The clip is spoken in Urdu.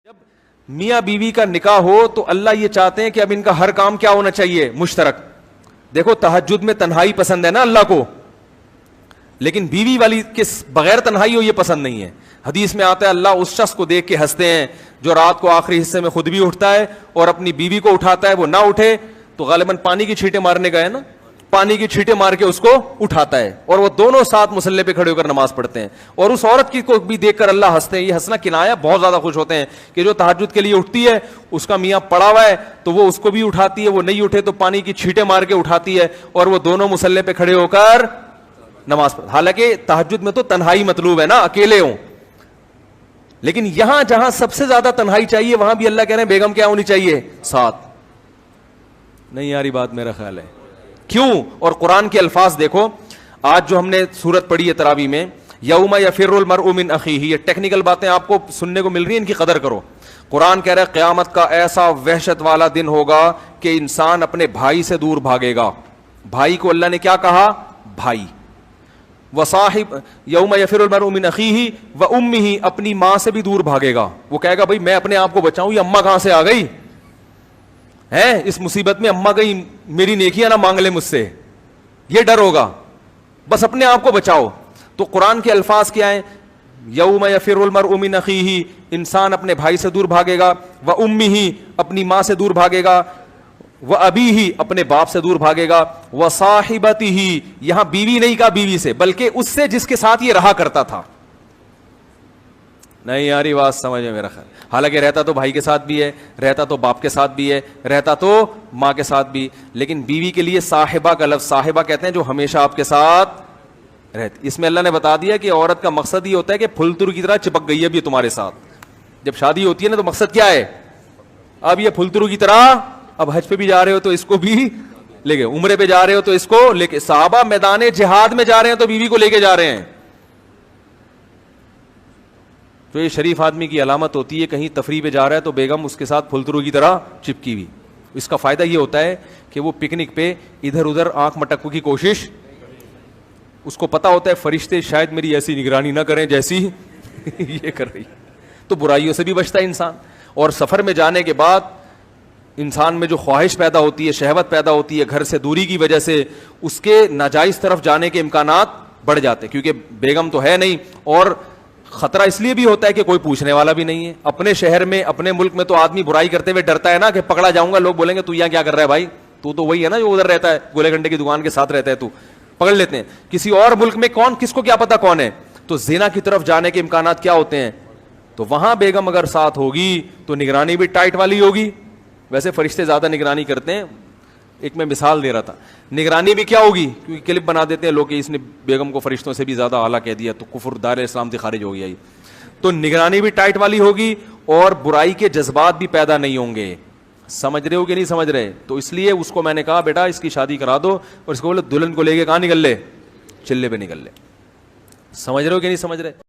جب میاں بیوی کا نکاح ہو تو اللہ یہ چاہتے ہیں کہ اب ان کا ہر کام کیا ہونا چاہیے؟ مشترک. دیکھو تہجد میں تنہائی پسند ہے نا اللہ کو, لیکن بیوی والی کے بغیر تنہائی ہو یہ پسند نہیں ہے. حدیث میں آتا ہے اللہ اس شخص کو دیکھ کے ہنستے ہیں جو رات کو آخری حصے میں خود بھی اٹھتا ہے اور اپنی بیوی کو اٹھاتا ہے, وہ نہ اٹھے تو غالباً پانی کی چھینٹیں مارنے گئے نا, پانی کی چھینٹیں مار کے اس کو اٹھاتا ہے اور وہ دونوں ساتھ مصلے پہ کھڑے ہو کر نماز پڑھتے ہیں. اور اس عورت کی کو بھی دیکھ کر اللہ ہنستے ہیں. یہ ہنسنا کنایا, بہت زیادہ خوش ہوتے ہیں کہ جو تہجد کے لیے اٹھتی ہے اس کا میاں پڑا ہوا ہے تو وہ اس کو بھی اٹھاتی ہے, وہ نہیں اٹھے تو پانی کی چھینٹیں مار کے اٹھاتی ہے اور وہ دونوں مصلے پہ کھڑے ہو کر نماز پڑھ. حالانکہ تہجد میں تو تنہائی مطلوب ہے نا, اکیلے ہوں, لیکن یہاں جہاں سب سے زیادہ تنہائی چاہیے وہاں بھی اللہ کہہ رہے ہیں بیگم کیا ہونی چاہیے؟ ساتھ. نہیں یاری بات میرا خیال ہے. کیوں؟ اور قرآن کے الفاظ دیکھو, آج جو ہم نے سورت پڑھی ہے تراویح میں, یوم یفر المرء من اخیہ, یہ ٹیکنیکل باتیں آپ کو سننے کو مل رہی ہیں, ان کی قدر کرو. قرآن کہہ رہا ہے قیامت کا ایسا وحشت والا دن ہوگا کہ انسان اپنے بھائی سے دور بھاگے گا. بھائی کو اللہ نے کیا کہا؟ بھائی. وصاحب یوم یفر المرء من اخیہ وامہ, اپنی ماں سے بھی دور بھاگے گا. وہ کہے گا بھائی میں اپنے آپ کو بچاؤں, یہ اماں کہاں سے آ گئی ہے, اس مصیبت میں اماں گئی, میری نیکیاں نہ مانگ لے مجھ سے, یہ ڈر ہوگا, بس اپنے آپ کو بچاؤ. تو قرآن کے الفاظ کیا ہیں؟ یوم یفر المرء من اخیہ, انسان اپنے بھائی سے دور بھاگے گا, وامہ, اپنی ماں سے دور بھاگے گا, وابیہ, اپنے باپ سے دور بھاگے گا, وصاحبتہ, یہاں بیوی نہیں کہا بیوی سے بلکہ اس سے جس کے ساتھ یہ رہا کرتا تھا. نہیں یاری بات سمجھ میں میرا خیال. حالانکہ رہتا تو بھائی کے ساتھ بھی ہے, رہتا تو باپ کے ساتھ بھی ہے, رہتا تو ماں کے ساتھ بھی, لیکن بیوی کے لیے صاحبہ کا لفظ, صاحبہ کہتے ہیں جو ہمیشہ آپ کے ساتھ رہتی. اس میں اللہ نے بتا دیا کہ عورت کا مقصد یہ ہوتا ہے کہ پھل تر کی طرح چپک گئی ہے ابھی تمہارے ساتھ. جب شادی ہوتی ہے نا تو مقصد کیا ہے؟ اب یہ پھل ترو کی طرح, اب حج پہ بھی جا رہے ہو تو اس کو بھی لے کے, عمرے پہ جا رہے ہو تو اس کو لے کے, صحابہ میدان جہاد میں جا رہے ہیں تو بیوی کو لے کے جا رہے ہیں. تو یہ شریف آدمی کی علامت ہوتی ہے, کہیں تفریح پہ جا رہا ہے تو بیگم اس کے ساتھ پھلترو کی طرح چپکی ہوئی. اس کا فائدہ یہ ہوتا ہے کہ وہ پکنک پہ ادھر ادھر آنکھ مٹکنے کی کوشش, اس کو پتا ہوتا ہے فرشتے شاید میری ایسی نگرانی نہ کریں جیسی یہ کر رہی, تو برائیوں سے بھی بچتا ہے انسان. اور سفر میں جانے کے بعد انسان میں جو خواہش پیدا ہوتی ہے, شہوت پیدا ہوتی ہے, گھر سے دوری کی وجہ سے اس کے ناجائز طرف جانے کے امکانات بڑھ جاتے ہیں, کیونکہ بیگم تو ہے نہیں, اور خطرہ اس لیے بھی ہوتا ہے کہ کوئی پوچھنے والا بھی نہیں ہے. اپنے شہر میں, اپنے ملک میں تو آدمی برائی کرتے ہوئے ڈرتا ہے نا کہ پکڑا جاؤں گا, لوگ بولیں گے تو یہاں کیا کر رہا ہے بھائی, تو وہی ہے نا جو ادھر رہتا ہے, گولے گھنٹے کی دکان کے ساتھ رہتا ہے, تو پکڑ لیتے ہیں. کسی اور ملک میں کون, کس کو کیا پتا کون ہے, تو زنا کی طرف جانے کے امکانات کیا ہوتے ہیں. تو وہاں بیگم اگر ساتھ ہوگی تو نگرانی بھی ٹائٹ والی ہوگی. ویسے فرشتے زیادہ نگرانی کرتے ہیں, ایک میں مثال دے رہا تھا, نگرانی بھی کیا ہوگی, کیونکہ کلپ بنا دیتے ہیں لوگ کہ اس نے بیگم کو فرشتوں سے بھی زیادہ اعلیٰ کہہ دیا تو کفر دار اسلام سے خارج ہو گیا. تو نگرانی بھی ٹائٹ والی ہوگی اور برائی کے جذبات بھی پیدا نہیں ہوں گے. سمجھ رہے ہو کہ نہیں سمجھ رہے؟ تو اس لیے اس کو میں نے کہا بیٹا اس کی شادی کرا دو, اور اس کو بولے دلہن کو لے کے کہاں نکل لے, چلے پہ نکل لے. سمجھ رہے ہو کہ نہیں سمجھ رہے؟